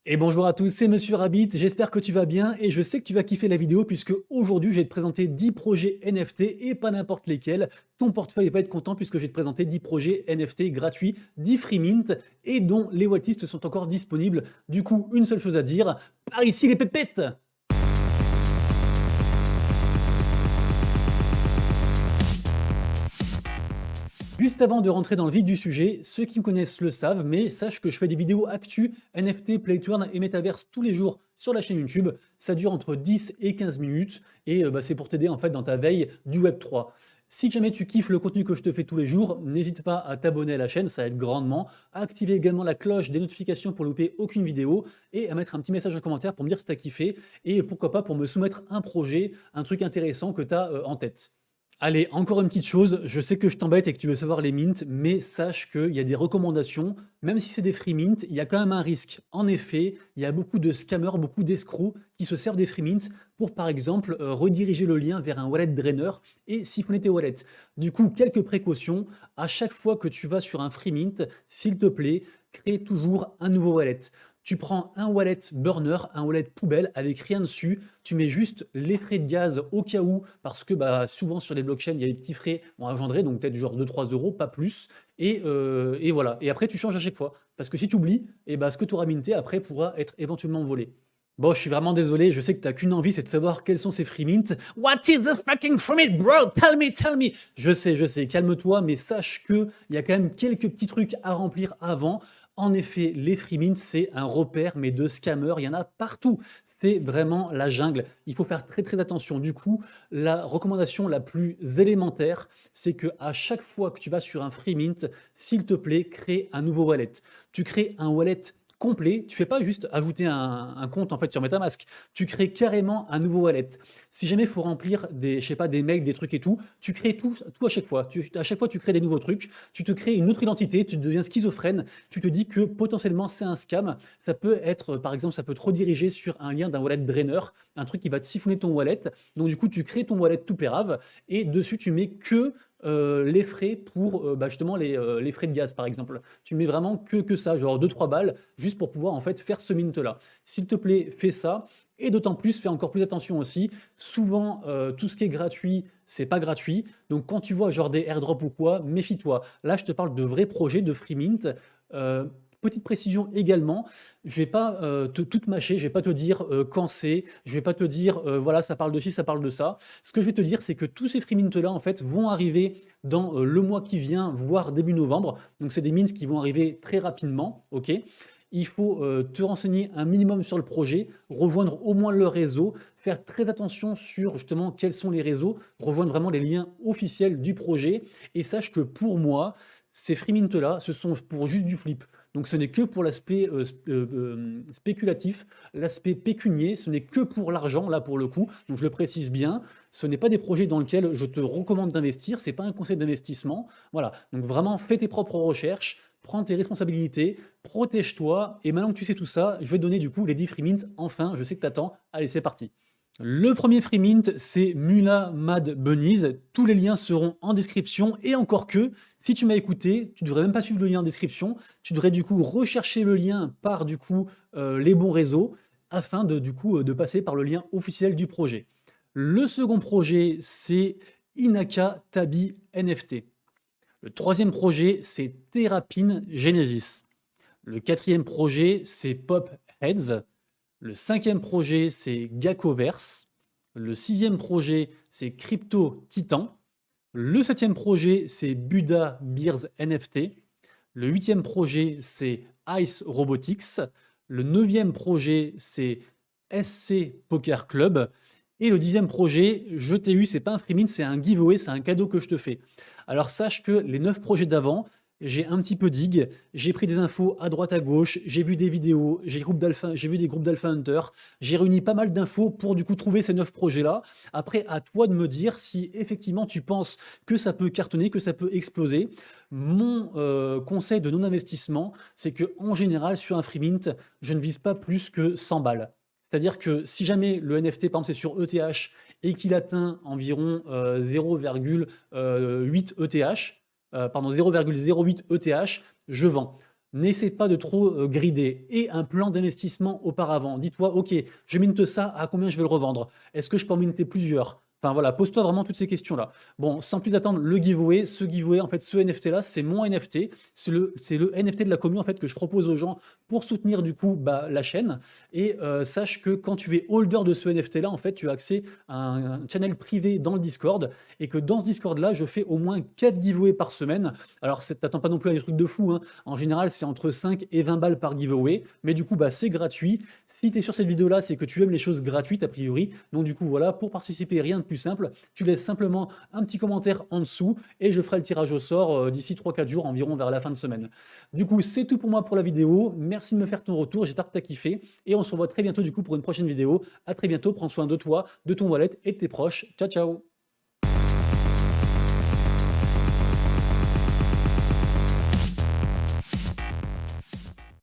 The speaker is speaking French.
Et bonjour à tous, c'est Monsieur Rabbit, j'espère que tu vas bien et je sais que tu vas kiffer la vidéo puisque aujourd'hui je vais te présenter 10 projets NFT et pas n'importe lesquels. Ton portefeuille va être content puisque je vais te présenter 10 projets NFT gratuits, 10 free mint et dont les whitelists sont encore disponibles. Du coup, une seule chose à dire, par ici les pépettes! Juste avant de rentrer dans le vif du sujet, ceux qui me connaissent le savent, mais sache que je fais des vidéos actu, NFT, Playturn et Metaverse tous les jours sur la chaîne YouTube. Ça dure entre 10 et 15 minutes et c'est pour t'aider en fait dans ta veille du Web3. Si jamais tu kiffes le contenu que je te fais tous les jours, n'hésite pas à t'abonner à la chaîne, ça aide grandement, à activer également la cloche des notifications pour louper aucune vidéo et à mettre un petit message en commentaire pour me dire si tu as kiffé et pourquoi pas pour me soumettre un projet, un truc intéressant que tu as en tête. Allez, encore une petite chose, je sais que je t'embête et que tu veux savoir les mints, mais sache qu'il y a des recommandations, même si c'est des free mint, il y a quand même un risque. En effet, il y a beaucoup de scammers, beaucoup d'escrocs qui se servent des free mints pour par exemple rediriger le lien vers un wallet drainer et siphonner tes wallets. Du coup, quelques précautions, à chaque fois que tu vas sur un free mint, s'il te plaît, crée toujours un nouveau wallet. Tu prends un wallet burner, un wallet poubelle avec rien dessus, tu mets juste les frais de gaz au cas où, parce que souvent sur les blockchains, il y a des petits frais engendrés, donc peut-être genre 2-3 euros, pas plus, et voilà. Et après, tu changes à chaque fois, parce que si tu oublies, ce que tu auras minté après pourra être éventuellement volé. Bon, je suis vraiment désolé, je sais que t'as qu'une envie, c'est de savoir quels sont ces free mint. What is this fucking free mint, bro? Tell me, tell me! Je sais, calme-toi, mais sache que il y a quand même quelques petits trucs à remplir avant. En effet, les free mint, c'est un repère, mais de scammers, il y en a partout. C'est vraiment la jungle. Il faut faire très très attention. Du coup, la recommandation la plus élémentaire, c'est que à chaque fois que tu vas sur un free mint, s'il te plaît, crée un nouveau wallet. Tu crées un wallet complet, tu fais pas juste ajouter un compte en fait sur MetaMask, tu crées carrément un nouveau wallet. Si jamais il faut remplir des, je sais pas, des mails, des trucs et tout, tu crées tout à chaque fois. À chaque fois, tu crées des nouveaux trucs, tu te crées une autre identité, tu deviens schizophrène, tu te dis que potentiellement c'est un scam. Ça peut être, par exemple, ça peut te rediriger sur un lien d'un wallet drainer, un truc qui va te siphonner ton wallet. Donc du coup, tu crées ton wallet tout pérave et dessus tu mets que les frais pour justement les frais de gaz par exemple. Tu mets vraiment que ça, genre 2-3 balles, juste pour pouvoir en fait faire ce mint là. S'il te plaît, fais ça. Et d'autant plus, fais encore plus attention aussi. Souvent, tout ce qui est gratuit, c'est pas gratuit. Donc quand tu vois genre des airdrops ou quoi, méfie-toi. Là, je te parle de vrais projets de free mint. Euh, Petite précision également, je vais pas te tout te mâcher, je vais pas te dire quand c'est, je vais pas te dire voilà ça parle de ci, ça parle de ça. Ce que je vais te dire, c'est que tous ces free mint là en fait vont arriver dans le mois qui vient, voire début novembre. Donc c'est des mints qui vont arriver très rapidement, ok. Il faut te renseigner un minimum sur le projet, rejoindre au moins le réseau, faire très attention sur justement quels sont les réseaux, rejoindre vraiment les liens officiels du projet. Et sache que pour moi, ces free mint là, ce sont pour juste du flip. Donc ce n'est que pour l'aspect spéculatif, l'aspect pécunier, ce n'est que pour l'argent là pour le coup. Donc je le précise bien, ce n'est pas des projets dans lesquels je te recommande d'investir, c'est pas un conseil d'investissement. Voilà, donc vraiment fais tes propres recherches, prends tes responsabilités, protège-toi. Et maintenant que tu sais tout ça, je vais te donner du coup les 10 free mint. Enfin, je sais que t'attends. Allez, c'est parti. Le premier free mint, c'est Mula Mad Bunnies. Tous les liens seront en description. Et encore que, si tu m'as écouté, tu devrais même pas suivre le lien en description. Tu devrais du coup rechercher le lien par du coup les bons réseaux afin de du coup de passer par le lien officiel du projet. Le second projet, c'est Inaka Tabi NFT. Le troisième projet, c'est Terrapin Genesis. Le quatrième projet, c'est Pop Heads. Le cinquième projet, c'est Geckoverse. Le sixième projet, c'est Crypto Titan. Le septième projet, c'est Buddha Beers NFT. Le huitième projet, c'est Ice Robotics. Le neuvième projet, c'est SC Poker Club. Et le dixième projet, je t'ai eu, c'est pas un free mint, c'est un giveaway, c'est un cadeau que je te fais. Alors sache que les 9 projets d'avant, j'ai un petit peu digue, j'ai pris des infos à droite à gauche, j'ai vu des vidéos, j'ai vu des groupes d'Alpha Hunter, j'ai réuni pas mal d'infos pour du coup trouver ces 9 projets-là. Après, à toi de me dire si effectivement tu penses que ça peut cartonner, que ça peut exploser. Mon conseil de non-investissement, c'est que en général, sur un free mint, je ne vise pas plus que 100 balles. C'est-à-dire que si jamais le NFT, par exemple, c'est sur ETH et qu'il atteint environ 0,8 ETH, pardon, 0,08 ETH, je vends. N'essaie pas de trop grider et un plan d'investissement auparavant. Dis-toi, ok, je mine ça, à combien je vais le revendre? Est-ce que je peux en minter plusieurs? Enfin voilà, pose-toi vraiment toutes ces questions-là. Bon, sans plus attendre, le giveaway, ce giveaway, en fait, ce NFT-là, c'est mon NFT. C'est le NFT de la commune, en fait, que je propose aux gens pour soutenir, du coup, bah, la chaîne. Et sache que quand tu es holder de ce NFT-là, en fait, tu as accès à un channel privé dans le Discord et que dans ce Discord-là, je fais au moins 4 giveaways par semaine. Alors, t'attends pas non plus à des trucs de fou, hein. En général, c'est entre 5 et 20 balles par giveaway. Mais du coup, bah, c'est gratuit. Si tu es sur cette vidéo-là, c'est que tu aimes les choses gratuites, a priori. Donc, du coup, voilà, pour participer, rien de plus simple. Tu laisses simplement un petit commentaire en dessous et je ferai le tirage au sort d'ici 3-4 jours, environ vers la fin de semaine. Du coup, c'est tout pour moi pour la vidéo. Merci de me faire ton retour. J'espère que tu as kiffé. Et on se revoit très bientôt, du coup, pour une prochaine vidéo. À très bientôt. Prends soin de toi, de ton wallet et de tes proches. Ciao, ciao!